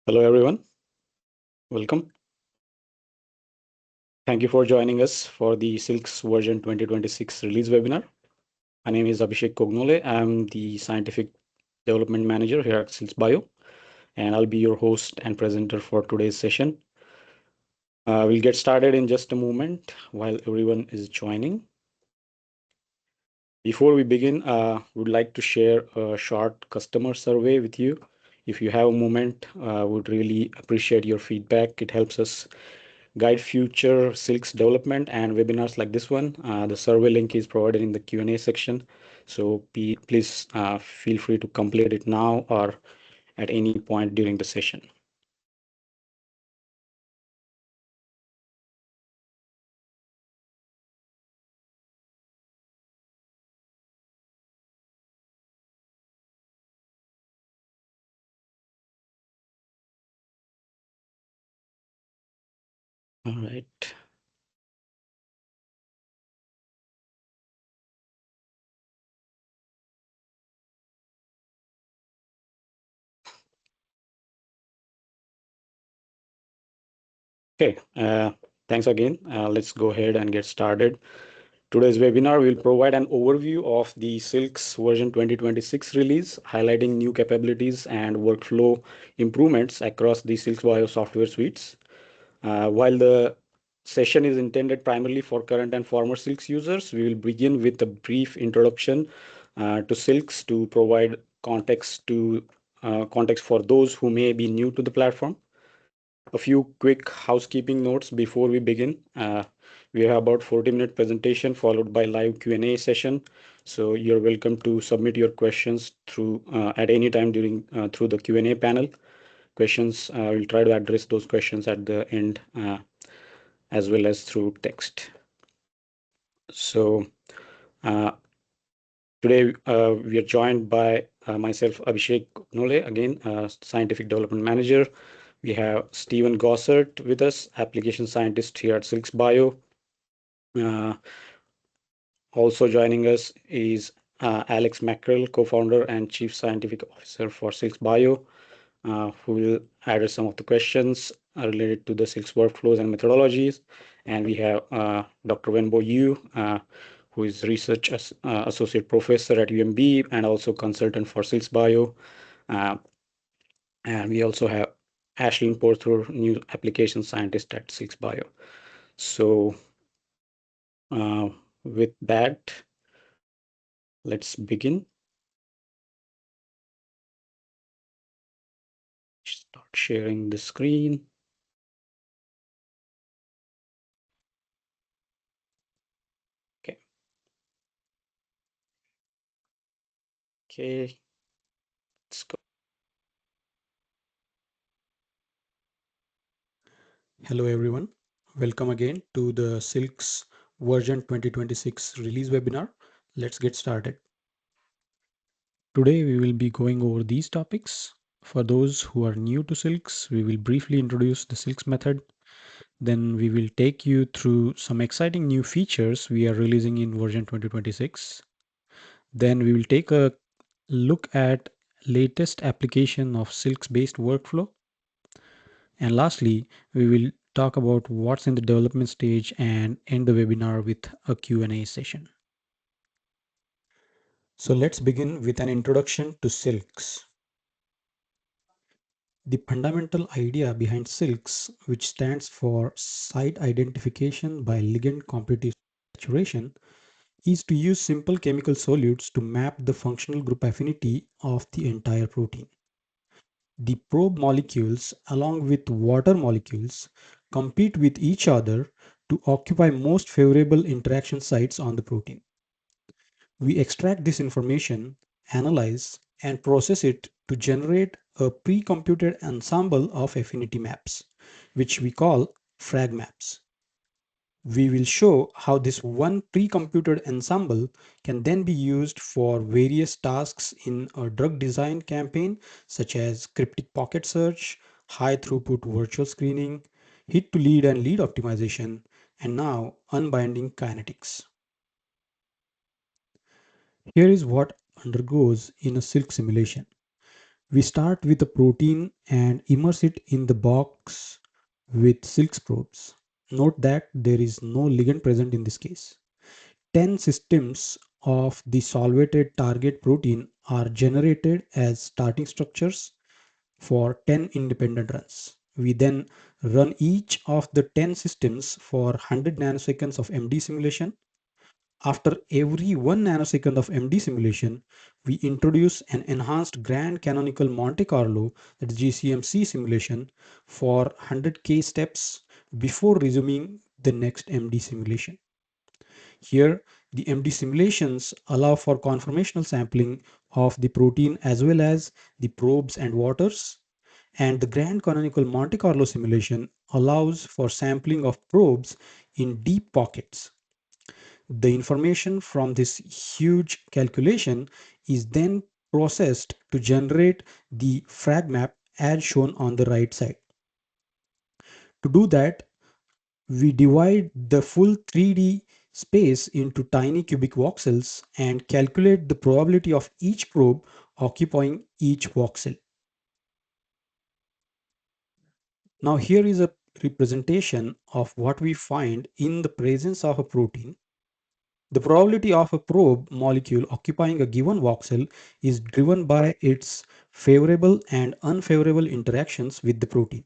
Hello, everyone. Welcome. Thank you for joining us for the SILCS version 2026 release webinar. My name is Abhishek Kognole. I'm the Scientific Development Manager here at SILCS Bio, and I'll be your host and presenter for today's session. We'll get started in just a moment while everyone is joining. Before we begin, would like to share a short customer survey with you. If you have a moment, would really appreciate your feedback. It helps us guide future SILCS development and webinars like this one. The survey link is provided in the Q&A section. So please feel free to complete it now or at any point during the session. All right. Okay. Thanks again. Let's go ahead and get started. Today's webinar will provide an overview of the SILCS version 2026 release, highlighting new capabilities and workflow improvements across the SILCS Bio software suites. While the session is intended primarily for current and former SILCS users, we will begin with a brief introduction to SILCS to provide context for those who may be new to the platform. A few quick housekeeping notes before we begin. We have about 40-minute presentation followed by live Q&A session. So you're welcome to submit your questions through at any time during through the Q&A panel. We'll try to address those questions at the end as well as through text. So uh, today we are joined by myself, Abhishek Nole, again, Scientific Development Manager. We have Stephen Gossert with us, Application Scientist here at SILCS Bio. Uh, Also joining us is Alex Mackrell, Co-founder and Chief Scientific Officer for SILCS Bio, who will address some of the questions related to the SILCS workflows and methodologies. And we have Dr. Wenbo Yu, who is Research Associate Professor at UMB and also consultant for SILCS Bio. And we also have Ashlyn Porter, new application scientist at SILCS Bio. So with that, let's begin. Start sharing the screen. Okay. Okay. Let's go. Hello everyone, welcome again to the SILCS version 2026 release webinar. Let's get started. Today we will be going over these topics. For those who are new to SILCS, we will briefly introduce the SILCS method. Then we will take you through some exciting new features we are releasing in version 2026. Then we will take a look at latest application of SILCS based workflow. And lastly, we will talk about what's in the development stage and end the webinar with a Q&A session. So let's begin with an introduction to SILCS. The fundamental idea behind SILCS, which stands for Site Identification by Ligand Competitive Saturation, is to use simple chemical solutes to map the functional group affinity of the entire protein. The probe molecules, along with water molecules, compete with each other to occupy most favorable interaction sites on the protein. We extract this information, analyze, and process it to generate a pre-computed ensemble of affinity maps, which we call frag maps. We will show how this one pre-computed ensemble can then be used for various tasks in a drug design campaign, such as cryptic pocket search, high throughput virtual screening, hit to lead and lead optimization, and now unbinding kinetics. Here is what undergoes in a silk simulation. We start with a protein and immerse it in the box with SILCS probes. Note that there is no ligand present in this case. 10 systems of the solvated target protein are generated as starting structures for 10 independent runs. We then run each of the 10 systems for 100 nanoseconds of MD simulation. After every 1 nanosecond of MD simulation, we introduce an enhanced grand canonical Monte Carlo, that is GCMC simulation, for 100k steps before resuming the next MD simulation. Here, the MD simulations allow for conformational sampling of the protein as well as the probes and waters, and the grand canonical Monte Carlo simulation allows for sampling of probes in deep pockets. The information from this huge calculation is then processed to generate the frag map as shown on the right side. To do that, we divide the full 3D space into tiny cubic voxels and calculate the probability of each probe occupying each voxel. Now here is a representation of what we find in the presence of a protein. The probability of a probe molecule occupying a given voxel is driven by its favorable and unfavorable interactions with the protein.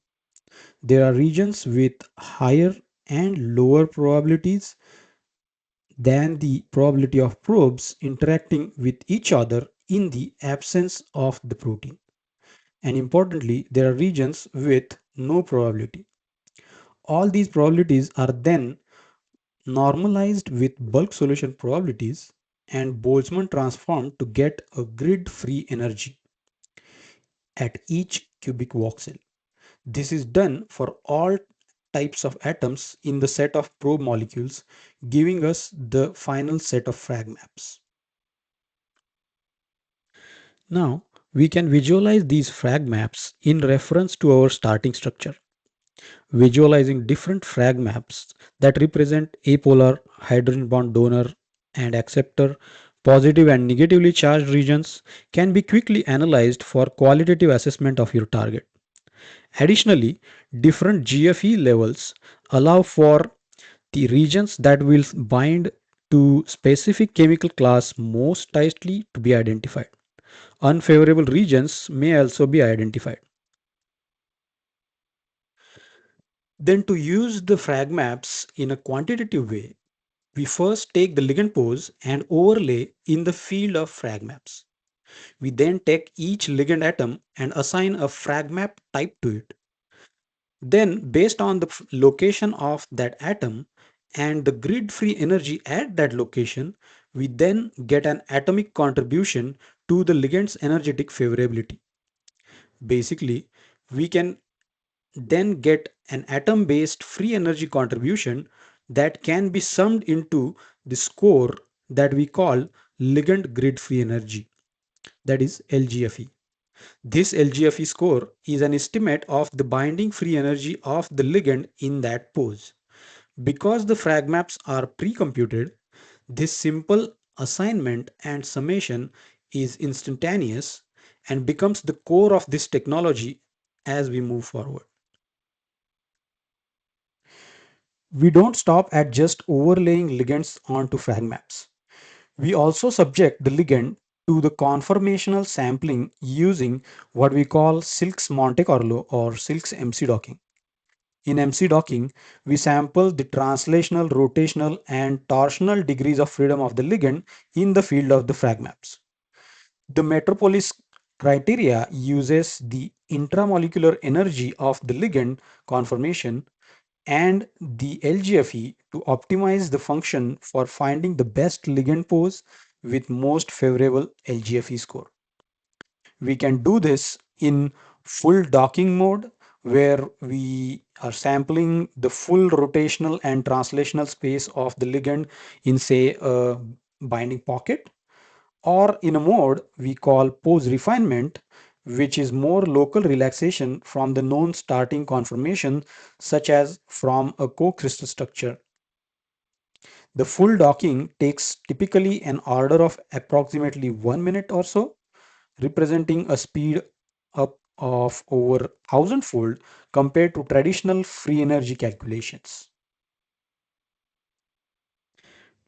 There are regions with higher and lower probabilities than the probability of probes interacting with each other in the absence of the protein. And importantly, there are regions with no probability. All these probabilities are then normalized with bulk solution probabilities and Boltzmann transformed to get a grid free energy at each cubic voxel. This is done for all types of atoms in the set of probe molecules, giving us the final set of frag maps. Now, we can visualize these frag maps in reference to our starting structure, visualizing different frag maps that represent apolar, hydrogen bond donor and acceptor, positive and negatively charged regions can be quickly analyzed for qualitative assessment of your target. Additionally, different GFE levels allow for the regions that will bind to specific chemical class most tightly to be identified. Unfavorable regions may also be identified. Then to use the frag maps in a quantitative way, we first take the ligand pose and overlay in the field of frag maps. We then take each ligand atom and assign a frag map type to it. Then, based on the location of that atom and the grid free energy at that location, we then get an atomic contribution to the ligand's energetic favorability. Basically, we can then get an atom based free energy contribution that can be summed into the score that we call ligand grid free energy, that is LGFE. This LGFE score is an estimate of the binding free energy of the ligand in that pose. Because the frag maps are pre-computed, this simple assignment and summation is instantaneous and becomes the core of this technology as we move forward. We don't stop at just overlaying ligands onto frag maps. We also subject the ligand to the conformational sampling using what we call SILCS Monte Carlo or SILCS MC docking. In MC docking, we sample the translational, rotational, and torsional degrees of freedom of the ligand in the field of the frag maps. The Metropolis criteria uses the intramolecular energy of the ligand conformation and the LGFE to optimize the function for finding the best ligand pose with most favorable LGFE score. We can do this in full docking mode where we are sampling the full rotational and translational space of the ligand in say a binding pocket, or in a mode we call pose refinement, which is more local relaxation from the known starting conformation, such as from a co-crystal structure. The full docking takes typically an order of approximately 1 minute or so, representing a speed of over thousandfold compared to traditional free energy calculations.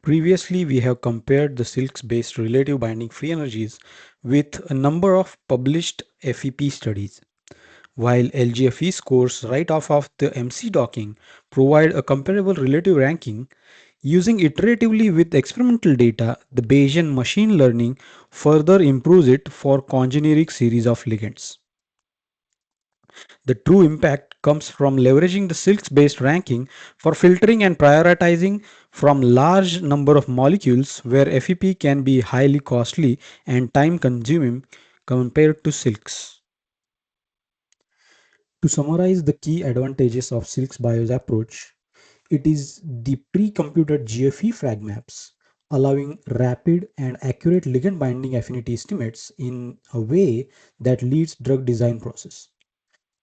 Previously, we have compared the silks based relative binding free energies with a number of published FEP studies. While LGFE scores right off of the MC docking provide a comparable relative ranking, using iteratively with experimental data, the Bayesian machine learning further improves it for congeneric series of ligands. The true impact comes from leveraging the silks based ranking for filtering and prioritizing from large number of molecules where FEP can be highly costly and time consuming compared to silks. To summarize the key advantages of Silk's BIOS approach, it is the pre-computed GFE frag maps, allowing rapid and accurate ligand binding affinity estimates in a way that leads drug design process.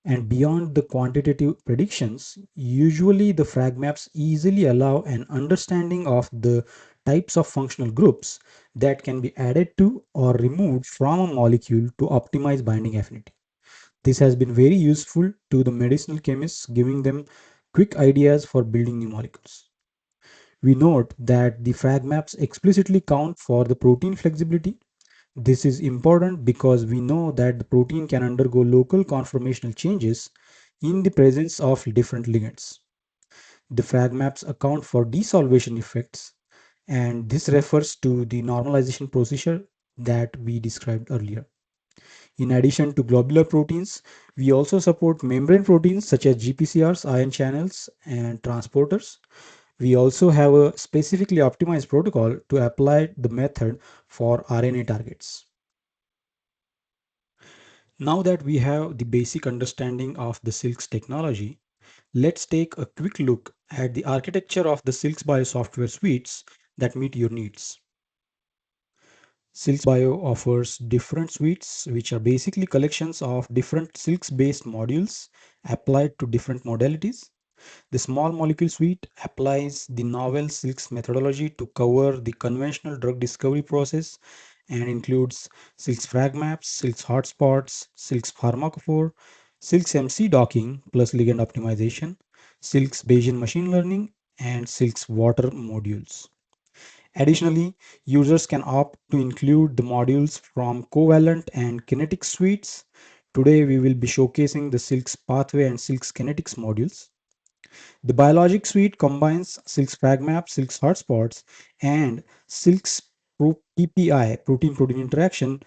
And beyond the quantitative predictions, usually the frag maps easily allow an understanding of the types of functional groups that can be added to or removed from a molecule to optimize binding affinity. This has been very useful to the medicinal chemists, giving them quick ideas for building new molecules. We note that the frag maps explicitly count for the protein flexibility. This is important because we know that the protein can undergo local conformational changes in the presence of different ligands. The frag maps account for desolvation effects, and this refers to the normalization procedure that we described earlier. In addition to globular proteins, we also support membrane proteins such as GPCRs, ion channels, and transporters. We also have a specifically optimized protocol to apply the method for RNA targets. Now that we have the basic understanding of the SILCS technology, let's take a quick look at the architecture of the SILCS Bio software suites that meet your needs. SILCS Bio offers different suites, which are basically collections of different SILCS based modules applied to different modalities. The small molecule suite applies the novel SILCS methodology to cover the conventional drug discovery process and includes SILCS frag maps, SILCS hotspots, SILCS pharmacophore, SILCS MC docking plus ligand optimization, SILCS Bayesian machine learning, and SILCS water modules. Additionally, users can opt to include the modules from covalent and kinetic suites. Today, we will be showcasing the SILCS pathway and SILCS kinetics modules. The biologic suite combines SILCS fragmap, SILCS hotspots, and SILCS PPI, protein-protein interaction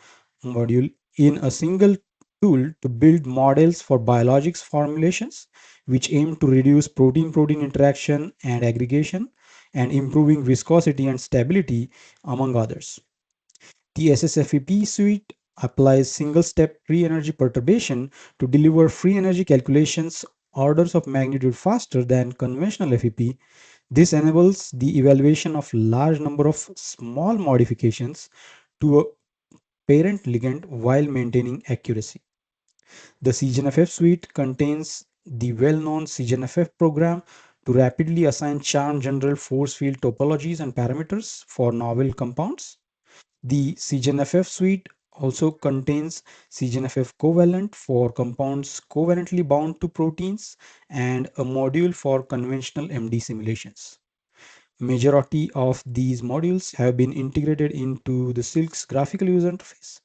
module in a single tool to build models for biologics formulations, which aim to reduce protein-protein interaction and aggregation and improving viscosity and stability, among others. The SSFEP suite applies single-step free energy perturbation to deliver free energy calculations orders of magnitude faster than conventional FEP. This enables the evaluation of large number of small modifications to a parent ligand while maintaining accuracy. The CGNFF suite contains the well-known CGNFF program to rapidly assign charm general force field topologies and parameters for novel compounds. The CGNFF suite also contains CGNFF covalent for compounds covalently bound to proteins and a module for conventional MD simulations. Majority of these modules have been integrated into the SILCS graphical user interface,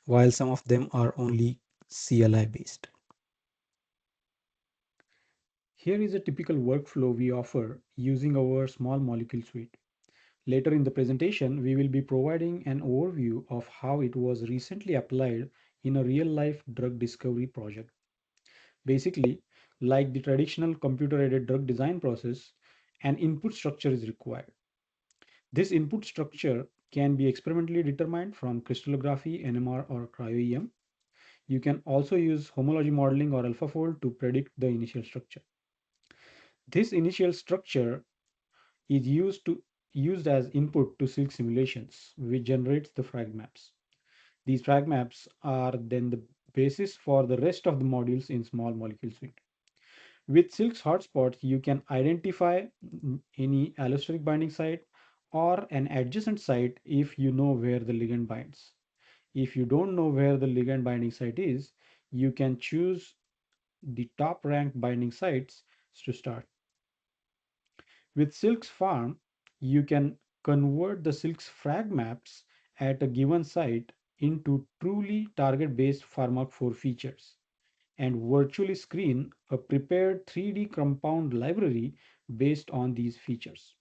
while some of them are only CLI based. Here is a typical workflow we offer using our small molecule suite. Later in the presentation, we will be providing an overview of how it was recently applied in a real-life drug discovery project. Basically, like the traditional computer-aided drug design process, an input structure is required. This input structure can be experimentally determined from crystallography, NMR, or cryo-EM. You can also use homology modeling or AlphaFold to predict the initial structure. This initial structure is used as input to silk simulations, which generates the frag maps. These frag maps are then the basis for the rest of the modules in small molecule suite. With Silk's hotspots, you can identify any allosteric binding site or an adjacent site if you know where the ligand binds. If you don't know where the ligand binding site is, you can choose the top ranked binding sites to start. With SILCS Farm, you can convert the SILCS frag maps at a given site into truly target-based pharmacophore features and virtually screen a prepared 3D compound library based on these features.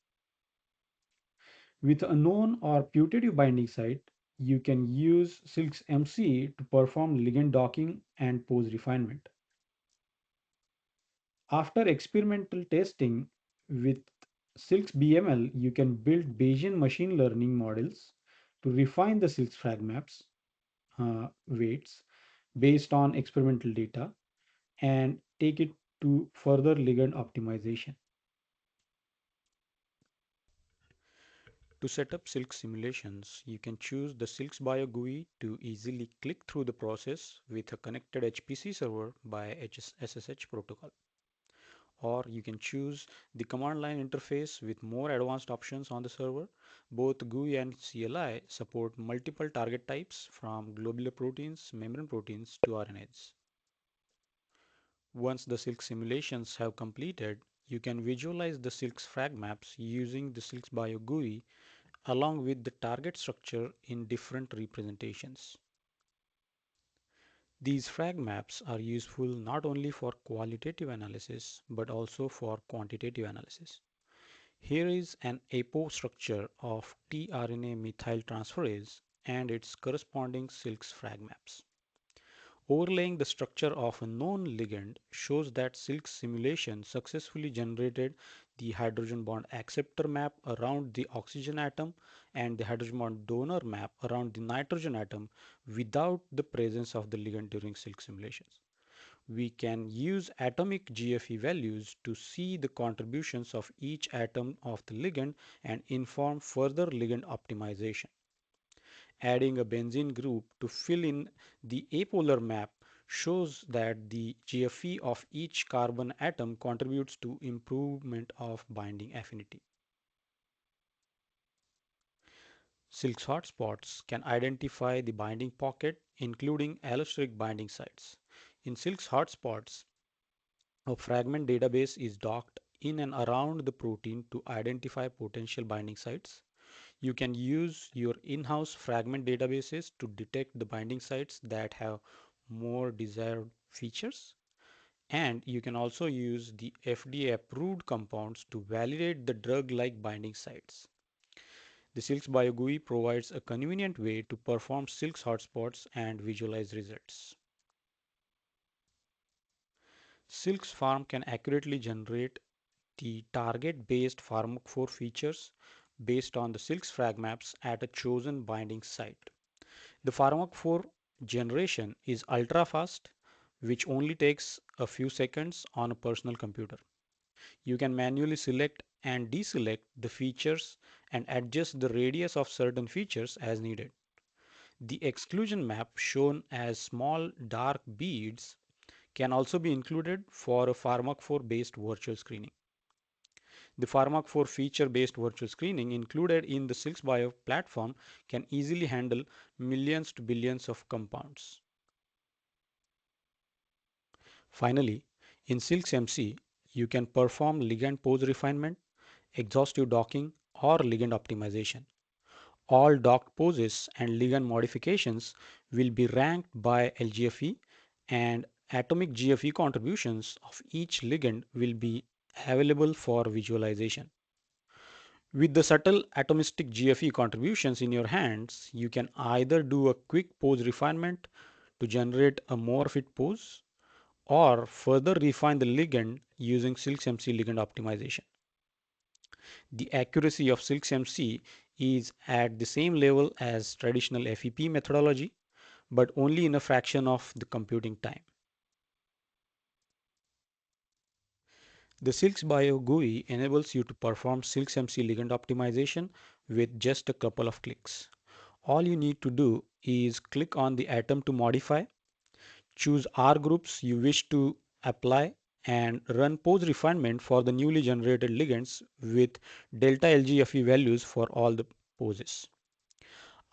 With a known or putative binding site, you can use SILCS MC to perform ligand docking and pose refinement. After experimental testing with SILCS BML, you can build Bayesian machine learning models to refine the SILCS frag maps weights based on experimental data and take it to further ligand optimization. To set up SILCS simulations, you can choose the SILCS Bio GUI to easily click through the process with a connected HPC server by SSH protocol. Or you can choose the command line interface with more advanced options on the server. Both GUI and CLI support multiple target types from globular proteins, membrane proteins to RNAs. Once the SILCS simulations have completed, you can visualize the SILCS frag maps using the SILCS Bio GUI along with the target structure in different representations. These frag maps are useful not only for qualitative analysis but also for quantitative analysis. Here is an APO structure of tRNA methyltransferase and its corresponding SILCS frag maps. Overlaying the structure of a known ligand shows that SILCS simulation successfully generated the hydrogen bond acceptor map around the oxygen atom and the hydrogen bond donor map around the nitrogen atom without the presence of the ligand during SILCS simulations. We can use atomic GFE values to see the contributions of each atom of the ligand and inform further ligand optimization. Adding a benzene group to fill in the apolar map shows that the GFE of each carbon atom contributes to improvement of binding affinity. SILCS hotspots can identify the binding pocket, including allosteric binding sites. In SILCS hotspots, a fragment database is docked in and around the protein to identify potential binding sites. You can use your in-house fragment databases to detect the binding sites that have more desired features. And you can also use the FDA-approved compounds to validate the drug-like binding sites. The SILCS BioGUI provides a convenient way to perform SILCS hotspots and visualize results. SILCS Farm can accurately generate the target-based pharmacophore features based on the SILCS frag maps at a chosen binding site. The pharmacophore generation is ultra fast, which only takes a few seconds on a personal computer. You can manually select and deselect the features and adjust the radius of certain features as needed. The exclusion map, shown as small dark beads, can also be included for a pharmacophore based virtual screening. The pharmacophore feature based virtual screening included in the SILCS Bio platform can easily handle millions to billions of compounds. Finally, in SILCS MC, you can perform ligand pose refinement, exhaustive docking, or ligand optimization. All docked poses and ligand modifications will be ranked by LGFE, and atomic GFE contributions of each ligand will be available for visualization. With the subtle atomistic GFE contributions in your hands, you can either do a quick pose refinement to generate a more fit pose or further refine the ligand using SILCS MC ligand optimization. The accuracy of SILCS MC is at the same level as traditional FEP methodology, but only in a fraction of the computing time. The SILCS Bio GUI enables you to perform SILCS MC ligand optimization with just a couple of clicks. All you need to do is click on the atom to modify, choose R groups you wish to apply, and run pose refinement for the newly generated ligands with delta LGFE values for all the poses.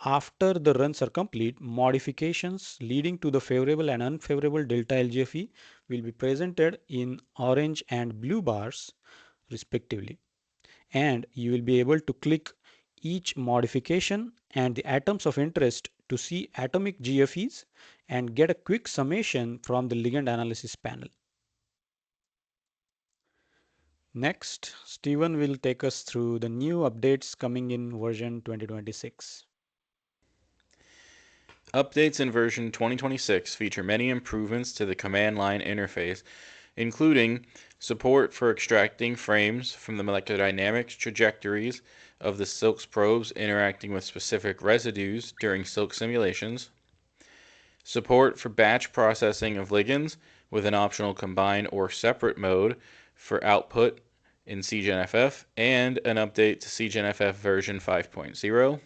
After the runs are complete, modifications leading to the favorable and unfavorable delta LGFE will be presented in orange and blue bars respectively. And you will be able to click each modification and the atoms of interest to see atomic GFEs and get a quick summation from the ligand analysis panel. Next, Stephen will take us through the new updates coming in version 2026. Updates in version 2026 feature many improvements to the command line interface, including support for extracting frames from the molecular dynamics trajectories of the SILCS probes interacting with specific residues during SILCS simulations, support for batch processing of ligands with an optional combine or separate mode for output in CGNFF, and an update to CGNFF version 5.0.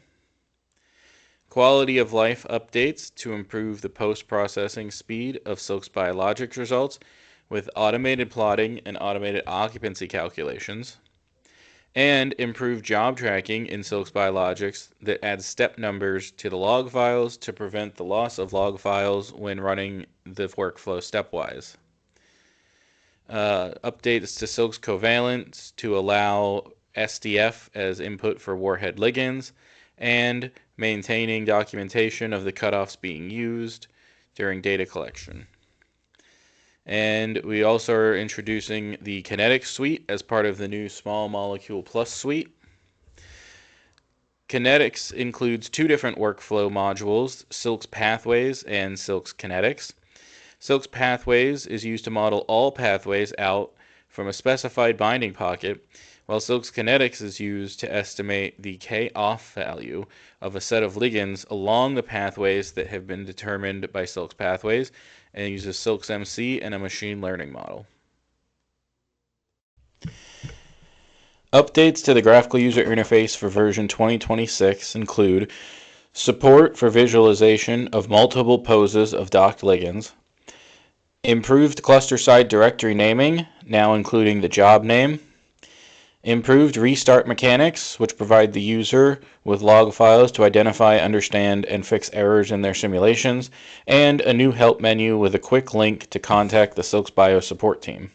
Quality of life updates to improve the post-processing speed of SILCS biologics results with automated plotting and automated occupancy calculations, and improved job tracking in SILCS biologics that adds step numbers to the log files to prevent the loss of log files when running the workflow stepwise. Updates to SILCS covalence to allow SDF as input for warhead ligands, and maintaining documentation of the cutoffs being used during data collection. And we also are introducing the Kinetics suite as part of the new Small Molecule Plus suite. Kinetics includes two different workflow modules, SILCS Pathways and SILCS Kinetics. SILCS Pathways is used to model all pathways out from a specified binding pocket, while SILCS Kinetics is used to estimate the K-off value of a set of ligands along the pathways that have been determined by SILCS Pathways, and uses SILCS MC and a machine learning model. Updates to the graphical user interface for version 2026 include support for visualization of multiple poses of docked ligands, improved cluster side directory naming, now including the job name, improved restart mechanics, which provide the user with log files to identify, understand, and fix errors in their simulations, and a new help menu with a quick link to contact the SILCS Bio support team.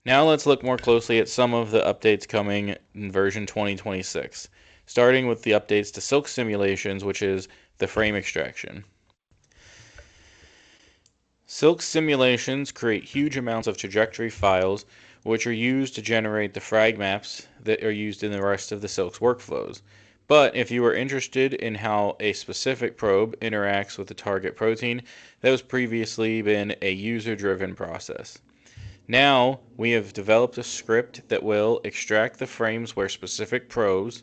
Now let's look more closely at some of the updates coming in version 2026, starting with the updates to SILCS simulations, which is the frame extraction. SILCS simulations create huge amounts of trajectory files, which are used to generate the frag maps that are used in the rest of the SILCS workflows. But if you are interested in how a specific probe interacts with the target protein, that has previously been a user-driven process. Now, we have developed a script that will extract the frames where specific probes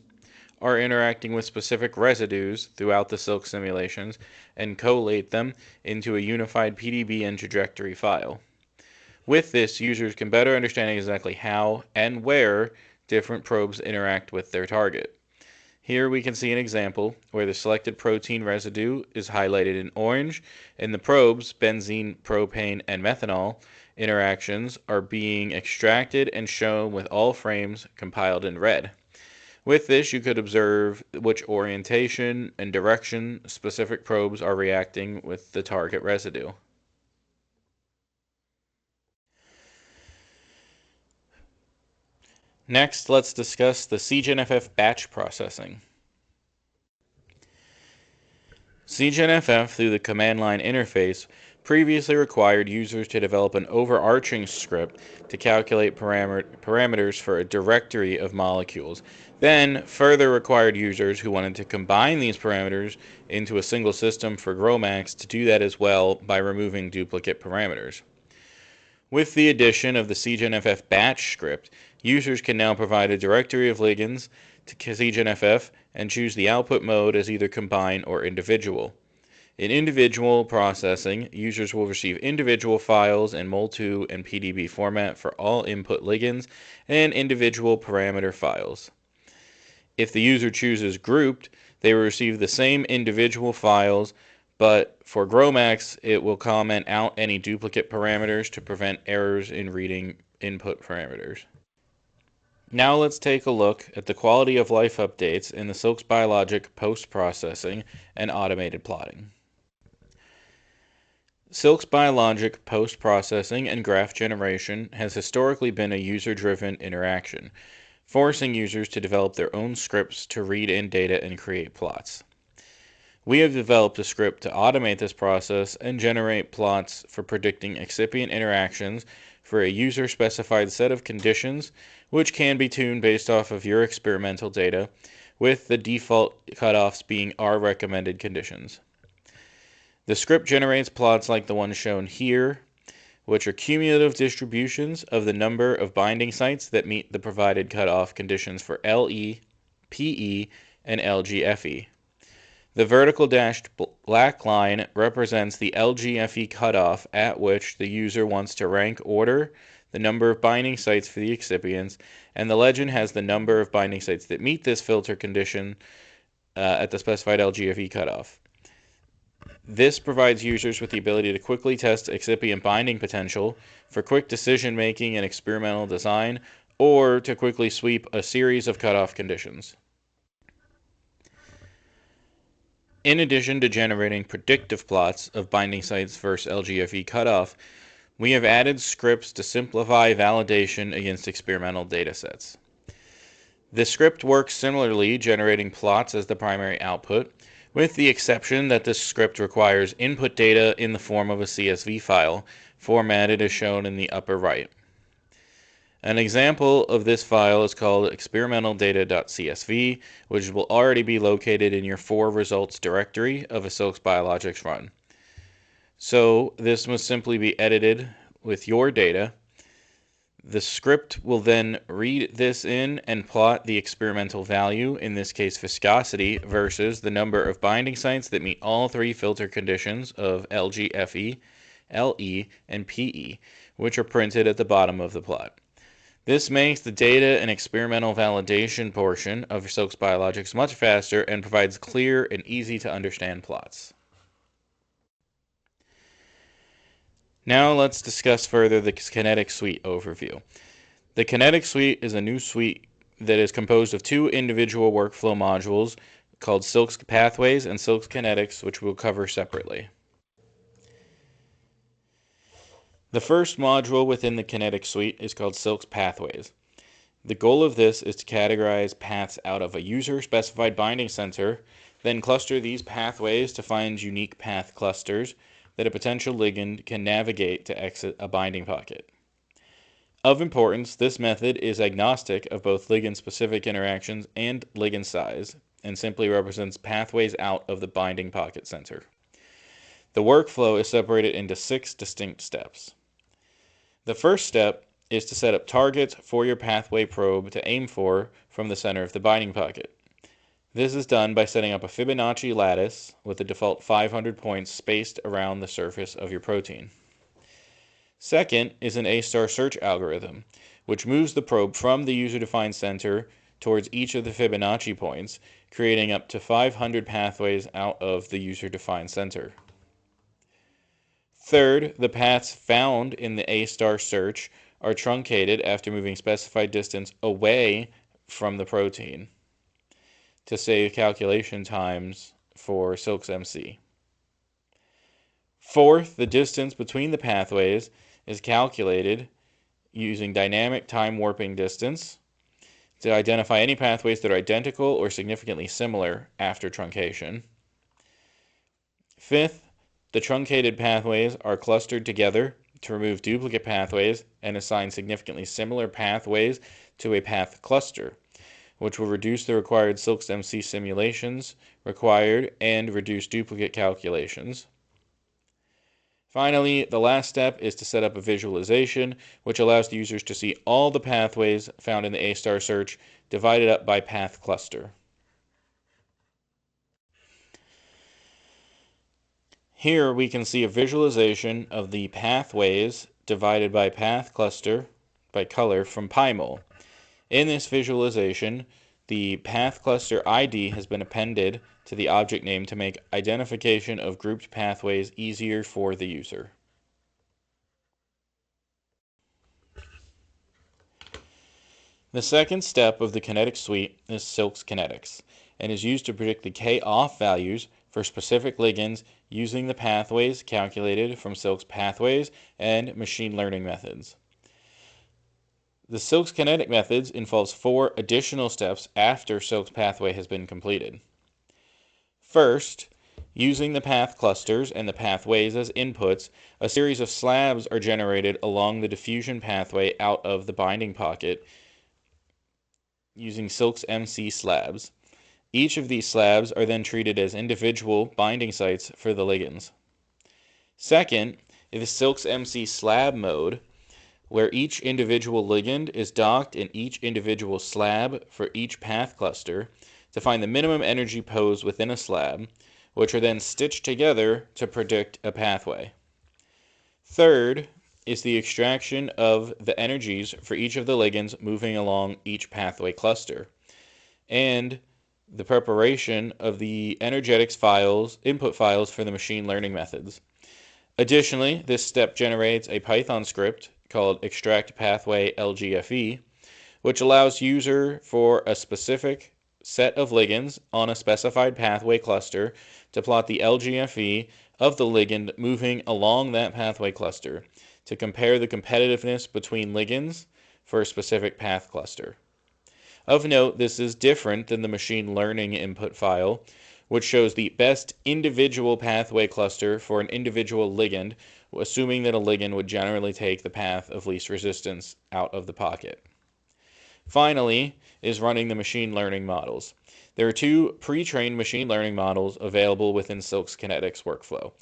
are interacting with specific residues throughout the SILCS simulations and collate them into a unified PDB and trajectory file. With this, users can better understand exactly how and where different probes interact with their target. Here we can see an example where the selected protein residue is highlighted in orange, and the probes, benzene, propane, and methanol, interactions are being extracted and shown with all frames compiled in red. With this, you could observe which orientation and direction specific probes are reacting with the target residue. Next, let's discuss the CGNFF batch processing. CGNFF, through the command line interface, previously required users to develop an overarching script to calculate parameters for a directory of molecules, then further required users who wanted to combine these parameters into a single system for GROMACS to do that as well by removing duplicate parameters. With the addition of the CGNFF batch script, users can now provide a directory of ligands to CGNFF and choose the output mode as either combine or individual. In individual processing, users will receive individual files in MOL2 and PDB format for all input ligands and individual parameter files. If the user chooses grouped, they will receive the same individual files, but for GROMACS, it will comment out any duplicate parameters to prevent errors in reading input parameters. Now let's take a look at the quality of life updates in the SILCS biologic post-processing and automated plotting. SILCS biologic post-processing and graph generation has historically been a user-driven interaction, forcing users to develop their own scripts to read in data and create plots. We have developed a script to automate this process and generate plots for predicting excipient interactions for a user-specified set of conditions, which can be tuned based off of your experimental data, with the default cutoffs being our recommended conditions. The script generates plots like the one shown here, which are cumulative distributions of the number of binding sites that meet the provided cutoff conditions for LE, PE, and LGFE. The vertical dashed black line represents the LGFE cutoff at which the user wants to rank order the number of binding sites for the excipients, and the legend has the number of binding sites that meet this filter condition at the specified LGFE cutoff. This provides users with the ability to quickly test excipient binding potential for quick decision making and experimental design, or to quickly sweep a series of cutoff conditions. In addition to generating predictive plots of binding sites versus LGFE cutoff, we have added scripts to simplify validation against experimental datasets. This script works similarly, generating plots as the primary output, with the exception that this script requires input data in the form of a CSV file, formatted as shown in the upper right. An example of this file is called experimentaldata.csv, which will already be located in your for results directory of a SILCS biologics run. So this must simply be edited with your data. The script will then read this in and plot the experimental value, in this case viscosity, versus the number of binding sites that meet all three filter conditions of LGFE, LE, and PE, which are printed at the bottom of the plot. This makes the data and experimental validation portion of SILCS biologics much faster and provides clear and easy to understand plots. Now let's discuss further the Kinetic Suite overview. The Kinetic Suite is a new suite that is composed of two individual workflow modules called SILCS Pathways and SILCS Kinetics, which we'll cover separately. The first module within the Kinetic Suite is called SILCS Pathways. The goal of this is to categorize paths out of a user-specified binding center, then cluster these pathways to find unique path clusters that a potential ligand can navigate to exit a binding pocket. Of importance, this method is agnostic of both ligand-specific interactions and ligand size, and simply represents pathways out of the binding pocket center. The workflow is separated into 6 distinct steps. The first step is to set up targets for your pathway probe to aim for from the center of the binding pocket. This is done by setting up a Fibonacci lattice with the default 500 points spaced around the surface of your protein. Second is an A-star search algorithm, which moves the probe from the user-defined center towards each of the Fibonacci points, creating up to 500 pathways out of the user-defined center. Third, the paths found in the A-star search are truncated after moving specified distance away from the protein to save calculation times for SILCS MC. Fourth, the distance between the pathways is calculated using dynamic time warping distance to identify any pathways that are identical or significantly similar after truncation. Fifth, the truncated pathways are clustered together to remove duplicate pathways and assign significantly similar pathways to a path cluster, which will reduce the required SILCS MC simulations required and reduce duplicate calculations. Finally, the last step is to set up a visualization, which allows the users to see all the pathways found in the A-star search divided up by path cluster. Here we can see a visualization of the pathways divided by path cluster by color from PyMol. In this visualization, the path cluster ID has been appended to the object name to make identification of grouped pathways easier for the user. The second step of the kinetic suite is SILCS kinetics, and is used to predict the K-off values for specific ligands using the pathways calculated from SILCS pathways and machine learning methods. The SILCS kinetic methods involves 4 additional steps after SILCS pathway has been completed. First, using the path clusters and the pathways as inputs, a series of slabs are generated along the diffusion pathway out of the binding pocket using SILCS MC slabs. Each of these slabs are then treated as individual binding sites for the ligands. Second is SILCS MC slab mode, where each individual ligand is docked in each individual slab for each path cluster to find the minimum energy pose within a slab, which are then stitched together to predict a pathway. Third is the extraction of the energies for each of the ligands moving along each pathway cluster, and the preparation of the energetics files, input files for the machine learning methods. Additionally, this step generates a Python script called extract pathway LGFE, which allows user for a specific set of ligands on a specified pathway cluster to plot the LGFE of the ligand moving along that pathway cluster to compare the competitiveness between ligands for a specific path cluster. Of note, this is different than the machine learning input file, which shows the best individual pathway cluster for an individual ligand, assuming that a ligand would generally take the path of least resistance out of the pocket. Finally, is running the machine learning models. There are 2 pre-trained machine learning models available within SILCS kinetics workflow,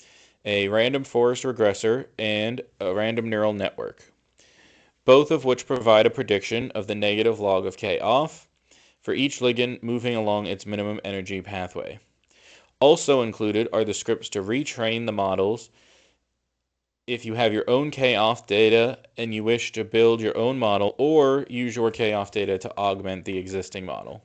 a random forest regressor and a random neural network, both of which provide a prediction of the negative log of K off for each ligand moving along its minimum energy pathway. Also included are the scripts to retrain the models if you have your own K-off data and you wish to build your own model or use your K-off data to augment the existing model.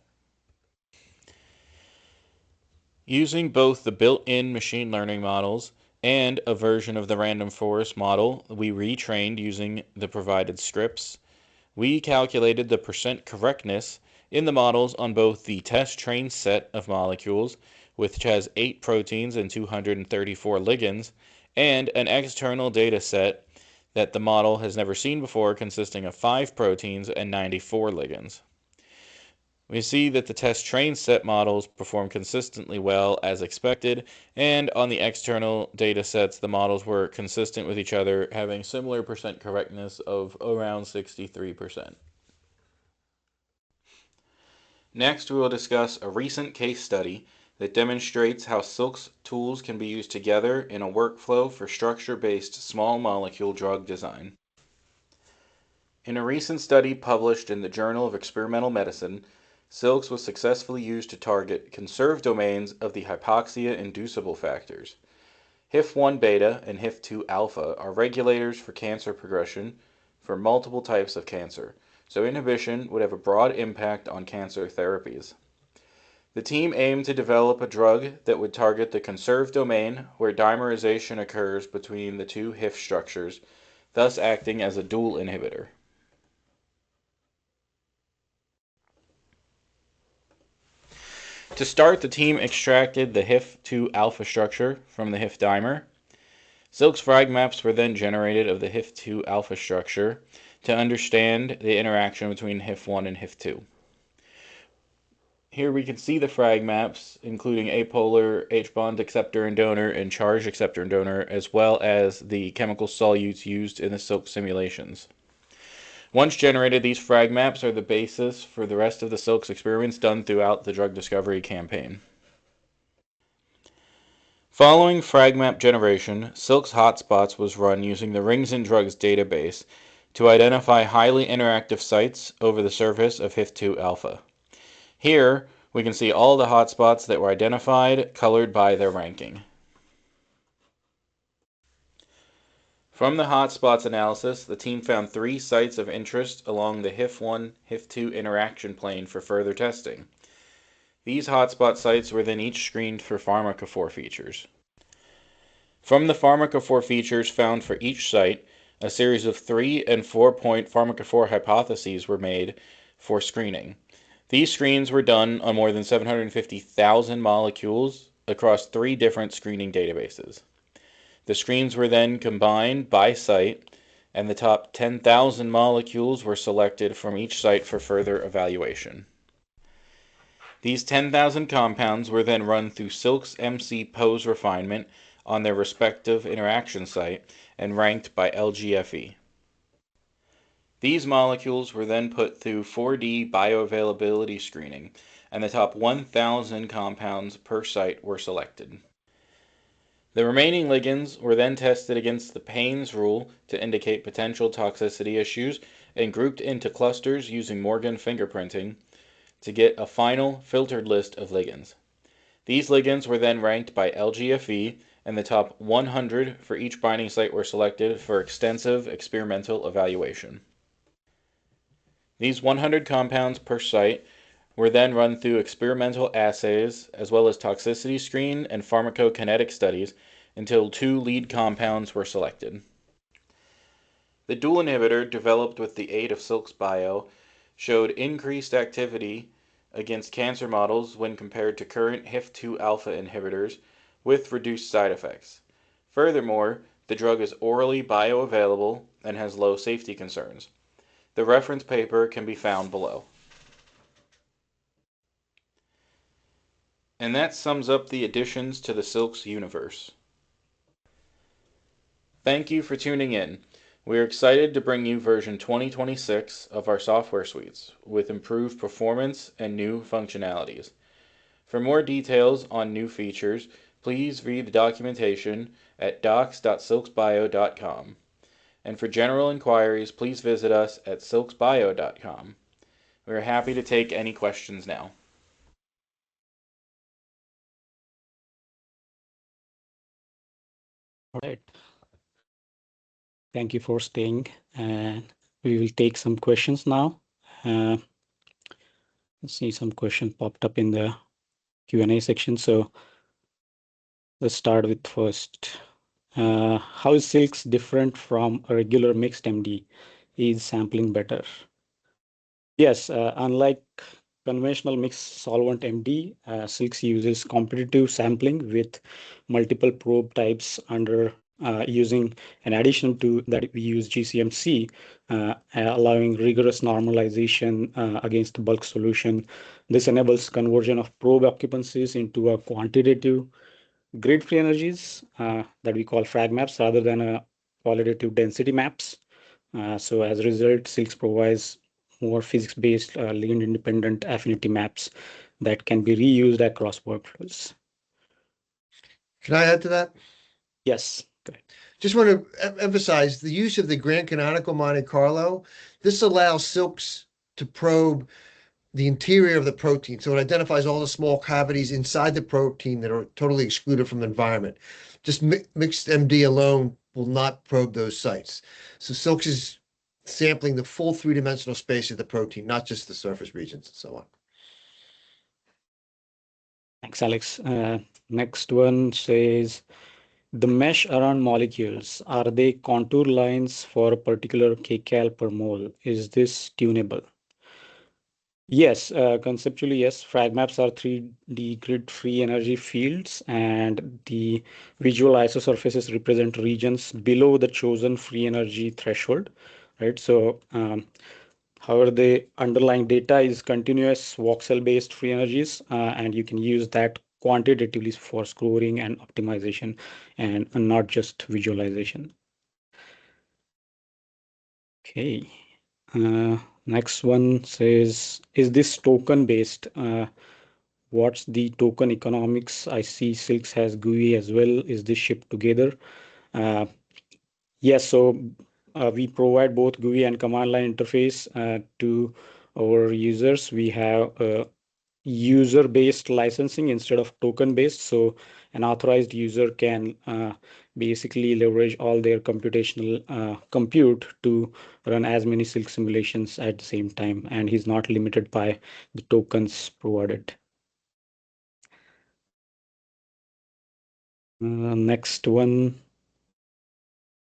Using both the built-in machine learning models and a version of the random forest model we retrained using the provided scripts, we calculated the percent correctness in the models on both the test trained set of molecules, which has 8 proteins and 234 ligands, and an external data set that the model has never seen before, consisting of 5 proteins and 94 ligands. We see that the test trained set models perform consistently well as expected, and on the external data sets, the models were consistent with each other, having similar percent correctness of around 63%. Next, we will discuss a recent case study that demonstrates how SILCS tools can be used together in a workflow for structure-based small molecule drug design. In a recent study published in the Journal of Experimental Medicine, SILCS was successfully used to target conserved domains of the hypoxia-inducible factors. HIF-1 beta and HIF-2 alpha are regulators for cancer progression for multiple types of cancer, so inhibition would have a broad impact on cancer therapies. The team aimed to develop a drug that would target the conserved domain where dimerization occurs between the 2 HIF structures, thus acting as a dual inhibitor. To start, the team extracted the HIF-2 alpha structure from the HIF dimer. SILCS frag maps were then generated of the HIF-2 alpha structure to understand the interaction between HIF-1 and HIF-2. Here we can see the frag maps, including apolar, H-bond acceptor and donor, and charge acceptor and donor, as well as the chemical solutes used in the SILCS simulations. Once generated, these frag maps are the basis for the rest of the SILCS experiments done throughout the drug discovery campaign. Following frag map generation, SILCS hotspots was run using the Rings and Drugs database to identify highly interactive sites over the surface of HIF-2 alpha. Here, we can see all the hotspots that were identified, colored by their ranking. From the hotspots analysis, the team found 3 sites of interest along the HIF-1, HIF-2 interaction plane for further testing. These hotspot sites were then each screened for pharmacophore features. From the pharmacophore features found for each site, a series of 3- and 4-point pharmacophore hypotheses were made for screening. These screens were done on more than 750,000 molecules across 3 different screening databases. The screens were then combined by site, and the top 10,000 molecules were selected from each site for further evaluation. These 10,000 compounds were then run through SILCS MC pose refinement on their respective interaction site and ranked by LGFE. These molecules were then put through 4D bioavailability screening, and the top 1,000 compounds per site were selected. The remaining ligands were then tested against the Payne's rule to indicate potential toxicity issues and grouped into clusters using Morgan fingerprinting to get a final filtered list of ligands. These ligands were then ranked by LGFE, and the top 100 for each binding site were selected for extensive experimental evaluation. These 100 compounds per site were then run through experimental assays as well as toxicity screen and pharmacokinetic studies until 2 lead compounds were selected. The dual inhibitor developed with the aid of SILCS Bio showed increased activity against cancer models when compared to current HIF2 alpha inhibitors with reduced side effects. Furthermore, the drug is orally bioavailable and has low safety concerns. The reference paper can be found below. And that sums up the additions to the SILCS universe. Thank you for tuning in. We are excited to bring you version 2026 of our software suites with improved performance and new functionalities. For more details on new features, please read the documentation at docs.silcsbio.com. And for general inquiries, please visit us at silcsbio.com. We are happy to take any questions now. All right. Thank you for staying, and we will take some questions now. Let's see, some questions popped up in the Q&A section. So let's start with first. How is SILCS different from a regular mixed MD? Is sampling better? Yes, unlike conventional mixed solvent MD, SILCS uses competitive sampling with multiple probe types under using, in addition to that, we use GCMC, allowing rigorous normalization against the bulk solution. This enables conversion of probe occupancies into a quantitative grid-free energies that we call frag maps rather than a qualitative density maps. So as a result, SILCS provides more physics-based ligand-independent affinity maps that can be reused across workflows. Can I add to that? Yes. Just want to emphasize the use of the Grand Canonical Monte Carlo. This allows SILCS to probe the interior of the protein. So it identifies all the small cavities inside the protein that are totally excluded from the environment. Just mixed MD alone will not probe those sites. So SILCS is sampling the full 3-dimensional space of the protein, not just the surface regions and so on. Thanks, Alex. Next one says, the mesh around molecules, are they contour lines for a particular kcal per mole? Is this tunable? Yes, conceptually, yes. Frag maps are 3D grid-free energy fields, and the visual isosurfaces represent regions below the chosen free energy threshold, right? So, however, the underlying data is continuous voxel-based free energies, and you can use that quantitatively for scoring and optimization, and not just visualization. Okay. Next one says, is this token based? What's the token economics? I see SILCS has GUI as well. Is this shipped together? Yes, so we provide both GUI and command line interface to our users. We have user-based licensing instead of token-based. So an authorized user can basically leverage all their computational compute to run as many SILC simulations at the same time, and he's not limited by the tokens provided. Next one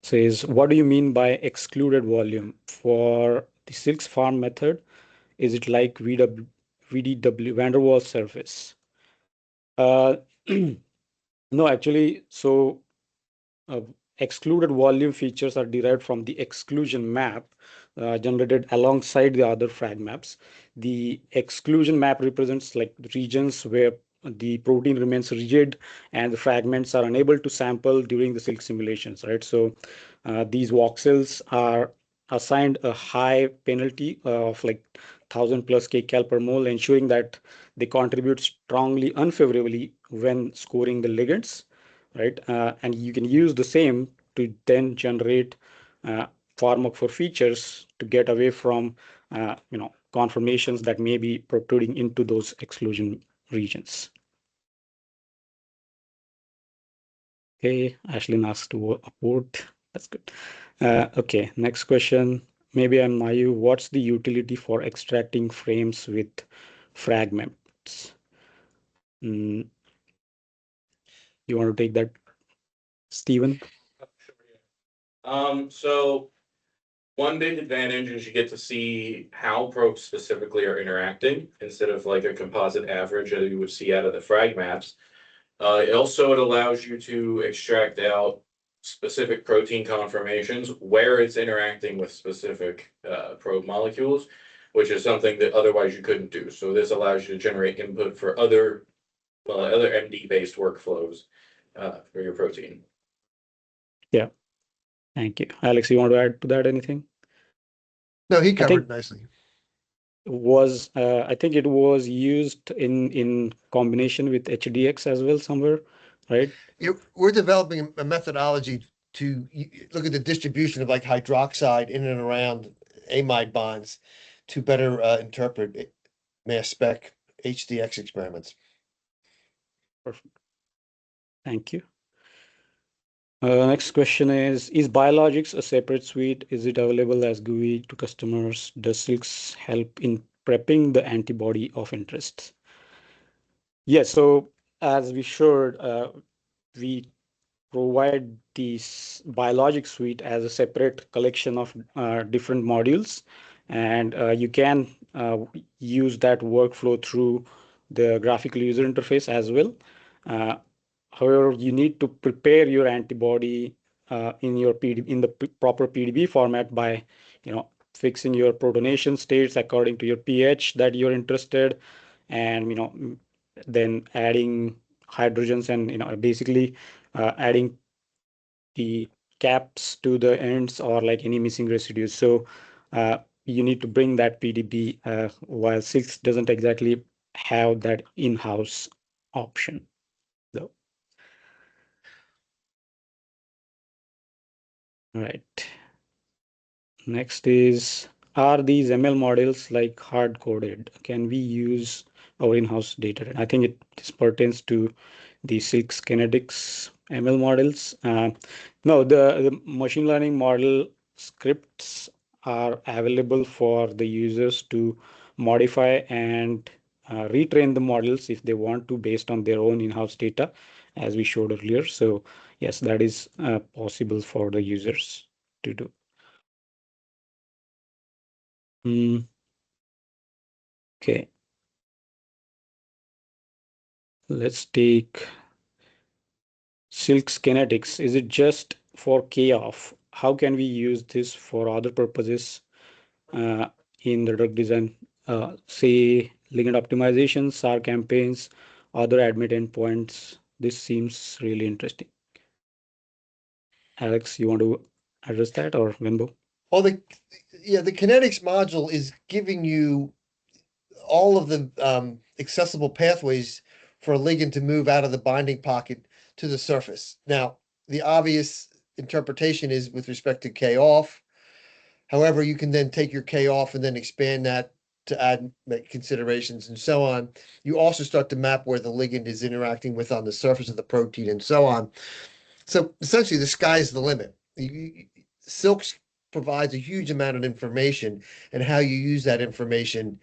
says, what do you mean by excluded volume? For the SILCS farm method, Is it like VDW, van der Waals surface? No, actually, so excluded volume features are derived from the exclusion map generated alongside the other frag maps. The exclusion map represents like regions where the protein remains rigid and the fragments are unable to sample during the silk simulations, right? So these voxels are assigned a high penalty of like 1000 plus kcal per mole, ensuring that they contribute strongly unfavorably when scoring the ligands, right? And you can use the same to then generate pharmac for features to get away from conformations that may be protruding into those exclusion regions. Okay, Ashlyn asked to upvote. That's good. Okay, next question. Maybe I'm naive. What's the utility for extracting frames with fragments? You want to take that, Stephen? So one big advantage is you get to see how probes specifically are interacting instead of like a composite average that you would see out of the frag maps. It allows you to extract out specific protein conformations where it's interacting with specific probe molecules, which is something that otherwise you couldn't do. So this allows you to generate input for other MD-based workflows for your protein. Yeah, thank you. Alex, you want to add to that anything? No, he covered it nicely. I think it was used in combination with HDX as well somewhere, right? We're developing a methodology to look at the distribution of like hydroxide in and around amide bonds to better interpret mass spec HDX experiments. Perfect. Thank you. Next question is biologics a separate suite? Is it available as GUI to customers? Does SILCS help in prepping the antibody of interest? Yes, so as we showed, we provide this biologic suite as a separate collection of different modules, and you can use that workflow through the graphical user interface as well. However, you need to prepare your antibody in the proper PDB format by, fixing your protonation states according to your pH that you're interested, and then adding hydrogens and basically adding the caps to the ends or like any missing residues. So you need to bring that PDB while SILCS doesn't exactly have that in-house option. So, all right. Next is, are these ML models like hard coded? Can we use our in-house data? I think this pertains to the SILCS kinetics ML models. No, the machine learning model scripts are available for the users to modify and retrain the models if they want to based on their own in-house data, as we showed earlier. So yes, that is possible for the users to do. Okay. Let's take SILCS kinetics. Is it just for K-off? How can we use this for other purposes in the drug design? Say ligand optimization, SAR campaigns, other admit endpoints. This seems really interesting. Alex, you want to address that, or Wimbo? Well, the kinetics module is giving you all of the accessible pathways for a ligand to move out of the binding pocket to the surface. Now, the obvious interpretation is with respect to K off. However, you can then take your K off and then expand that to add considerations and so on. You also start to map where the ligand is interacting with on the surface of the protein and so on. So essentially, the sky's the limit. SILCS provides a huge amount of information, and how you use that information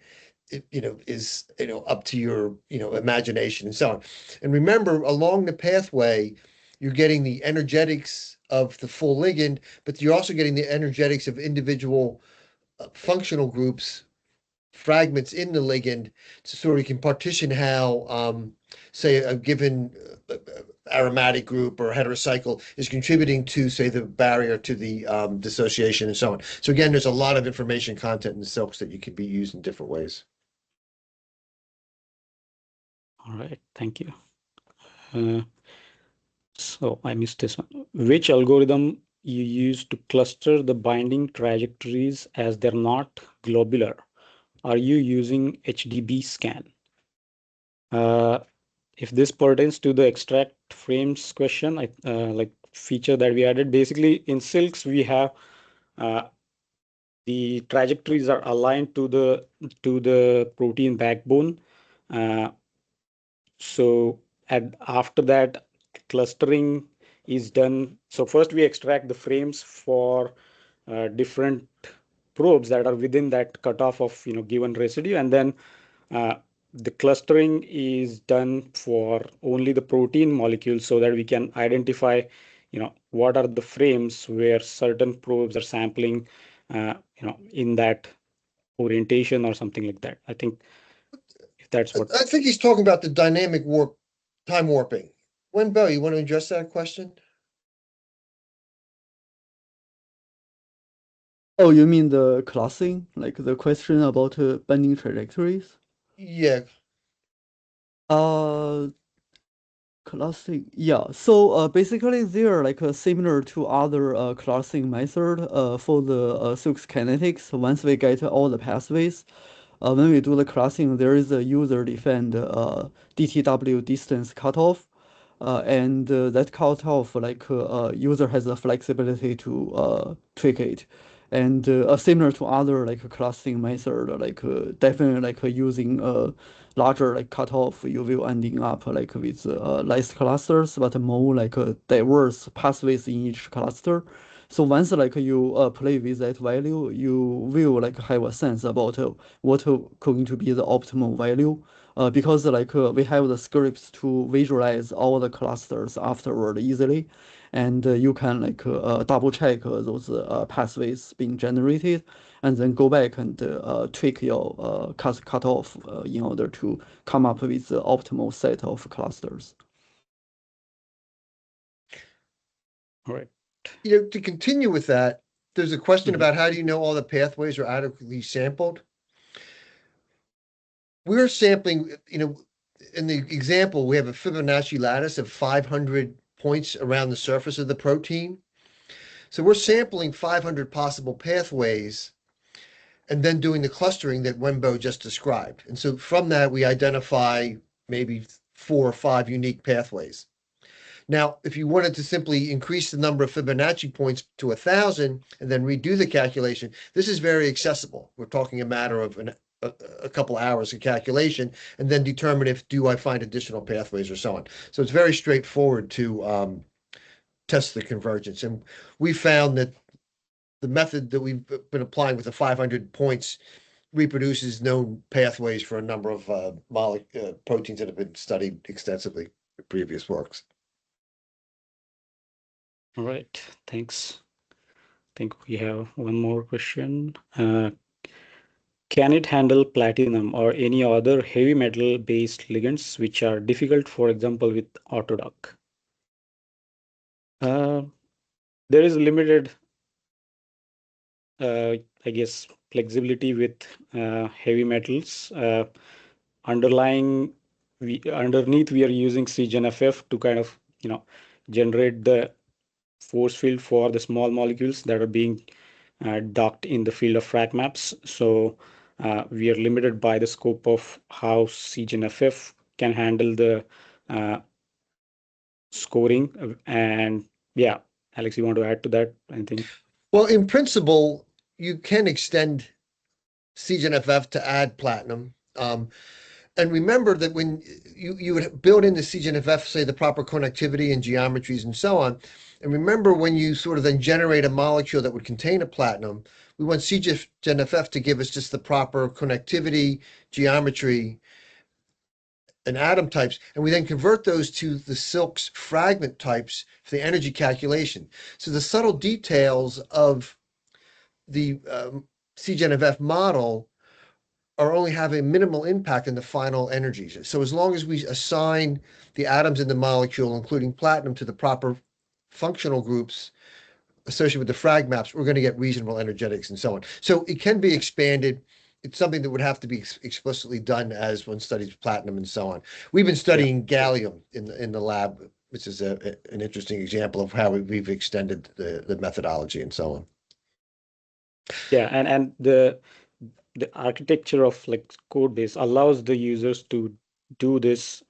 is up to your imagination and so on. And remember, along the pathway, you're getting the energetics of the full ligand, but you're also getting the energetics of individual functional groups fragments in the ligand, so we can partition how, say, a given aromatic group or heterocycle is contributing to, say, the barrier to the dissociation and so on. So again, there's a lot of information content in the silks that you could be used in different ways. All right, thank you. So I missed this one. Which algorithm you use to cluster the binding trajectories as they're not globular? Are you using HDB scan? If this pertains to the extract frames question, like feature that we added, basically in SILCS we have the trajectories are aligned to the protein backbone. So after that, clustering is done. So first we extract the frames for different probes that are within that cutoff of given residue, and then the clustering is done for only the protein molecules so that we can identify what are the frames where certain probes are sampling in that orientation or something like that. I think if that's what. I think he's talking about the dynamic time warping. Wenbo, you want to address that question? Oh, you mean the classing, like the question about bending trajectories? Yeah. Classing, yeah. So basically, they're like similar to other classing method for the SILCS kinetics. Once we get all the pathways, when we do the classing, there is a user-defined DTW distance cutoff, and that cutoff, like user has the flexibility to tweak it. And similar to other like classing method, like definitely like using a larger like cutoff, you will ending up like with less clusters, but more like diverse pathways in each cluster. So once like you play with that value, you will like have a sense about what going to be the optimal value. Because like we have the scripts to visualize all the clusters afterward easily, and you can like double check those pathways being generated, and then go back and tweak your cutoff in order to come up with the optimal set of clusters. All right. To continue with that, there's a question about how do you know all the pathways are adequately sampled? We're sampling, in the example, we have a Fibonacci lattice of 500 points around the surface of the protein. So we're sampling 500 possible pathways and then doing the clustering that Wenbo just described. And so from that, we identify maybe 4 or 5 unique pathways. Now, if you wanted to simply increase the number of Fibonacci points to 1,000 and then redo the calculation, this is very accessible. We're talking a matter of a couple hours of calculation, and then determine if do I find additional pathways or so on. So it's very straightforward to test the convergence. And we found that the method that we've been applying with the 500 points reproduces known pathways for a number of proteins that have been studied extensively in previous works. All right, thanks. I think we have one more question. Can it handle platinum or any other heavy metal based ligands which are difficult, for example, with Autodoc? There is limited, I guess, flexibility with heavy metals. Underneath, we are using CGNFF to kind of, generate the force field for the small molecules that are being docked in the field of frag maps. So we are limited by the scope of how CGNFF can handle the scoring. And yeah, Alex, you want to add to that? I think. Well, in principle, you can extend CGNFF to add platinum. And remember that when you would build into CGNFF, say the proper connectivity and geometries and so on. And remember when you sort of then generate a molecule that would contain a platinum, we want CGNFF to give us just the proper connectivity, geometry, and atom types, and we then convert those to the SILCS fragment types for the energy calculation. So the subtle details of the CGNFF model are only having minimal impact on the final energies. So as long as we assign the atoms in the molecule, including platinum, to the proper functional groups associated with the frag maps, we're going to get reasonable energetics and so on. So it can be expanded. It's something that would have to be explicitly done as one studies platinum and so on. We've been studying gallium in the lab, which is an interesting example of how we've extended the methodology and so on. Yeah, and the architecture of like code base allows the users to do this.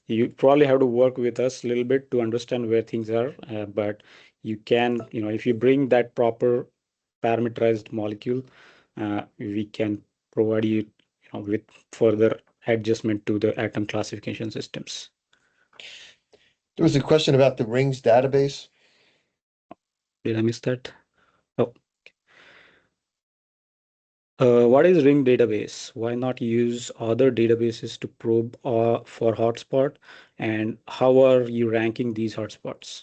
You probably have to work with us a little bit to understand where things are, but you can, if you bring that proper parameterized molecule, we can provide you, with further adjustment to the atom classification systems. There was a question about the rings database. Did I miss that? Oh. What is ring database? Why not use other databases to probe for hotspot? And how are you ranking these hotspots?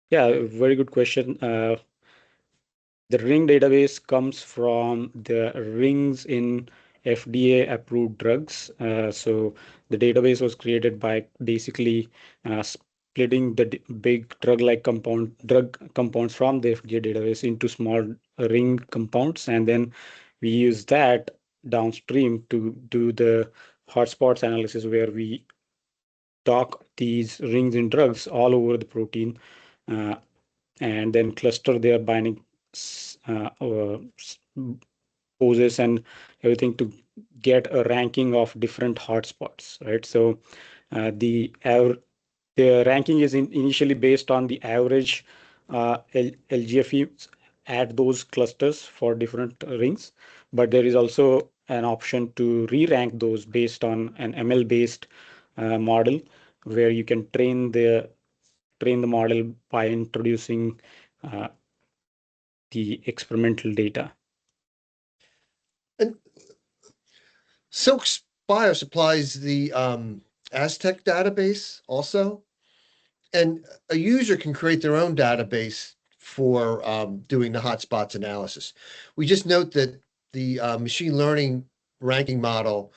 Yeah, very good question. The ring database comes from the rings in FDA approved drugs. So the database was created by basically splitting the big drug compounds from the FDA database into small ring compounds, and then we use that downstream to do the hotspots analysis, where we dock these rings in drugs all over the protein, and then cluster their binding poses and everything to get a ranking of different hotspots, right? So the ranking is initially based on the average LGFE at those clusters for different rings, but there is also an option to re-rank those based on an ML-based model, where you can train the model by introducing the experimental data. And SILCS Bio supplies the Aztec database also, and a user can create their own database for doing the hotspots analysis. We just note that the machine learning ranking model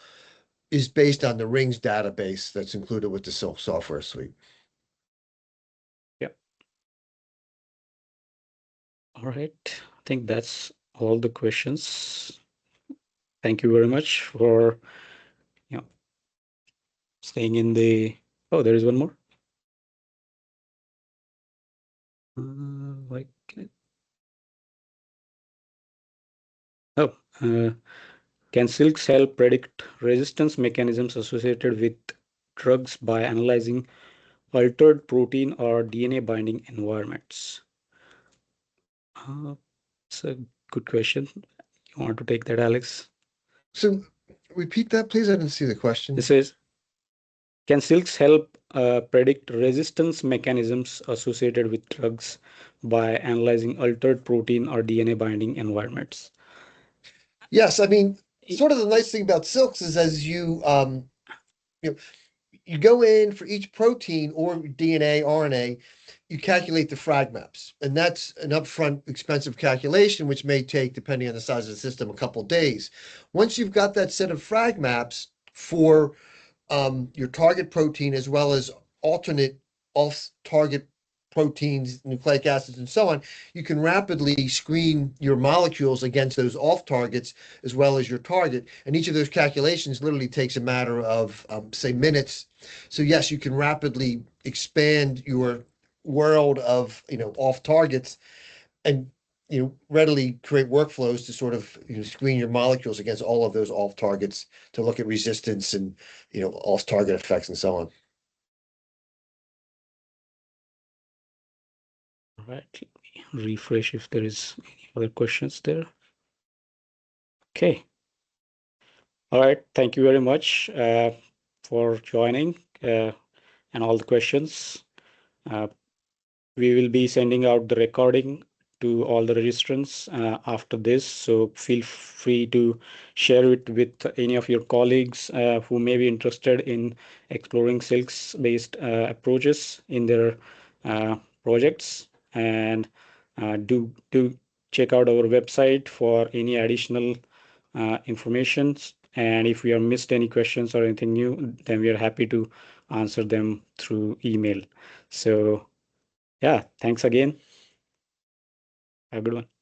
is based on the rings database that's included with the SILCS software suite. Yeah. All right. I think that's all the questions. Thank you very much for staying in the. Oh, there is one more. Like. Oh, can SILCS help predict resistance mechanisms associated with drugs by analyzing altered protein or DNA binding environments? It's a good question. You want to take that, Alex? So repeat that, please. I didn't see the question. This is, can SILCS help predict resistance mechanisms associated with drugs by analyzing altered protein or DNA binding environments? Yes, I mean, sort of the nice thing about SILCS is as you go in for each protein or DNA, RNA, you calculate the frag maps. And that's an upfront expensive calculation, which may take, depending on the size of the system, a couple of days. Once you've got that set of frag maps for your target protein, as well as alternate off-target proteins, nucleic acids, and so on, you can rapidly screen your molecules against those off targets as well as your target. And each of those calculations literally takes a matter of, say, minutes. So yes, you can rapidly expand your world of, off targets, and readily create workflows to sort of screen your molecules against all of those off targets to look at resistance and off target effects and so on. All right, let me refresh if there is any other questions there. Okay. All right, thank you very much for joining and all the questions. We will be sending out the recording to all the registrants after this, so feel free to share it with any of your colleagues who may be interested in exploring SILCS based approaches in their projects. And do check out our website for any additional information. And if we have missed any questions or anything new, then we are happy to answer them through email. So yeah, thanks again. Have a good one.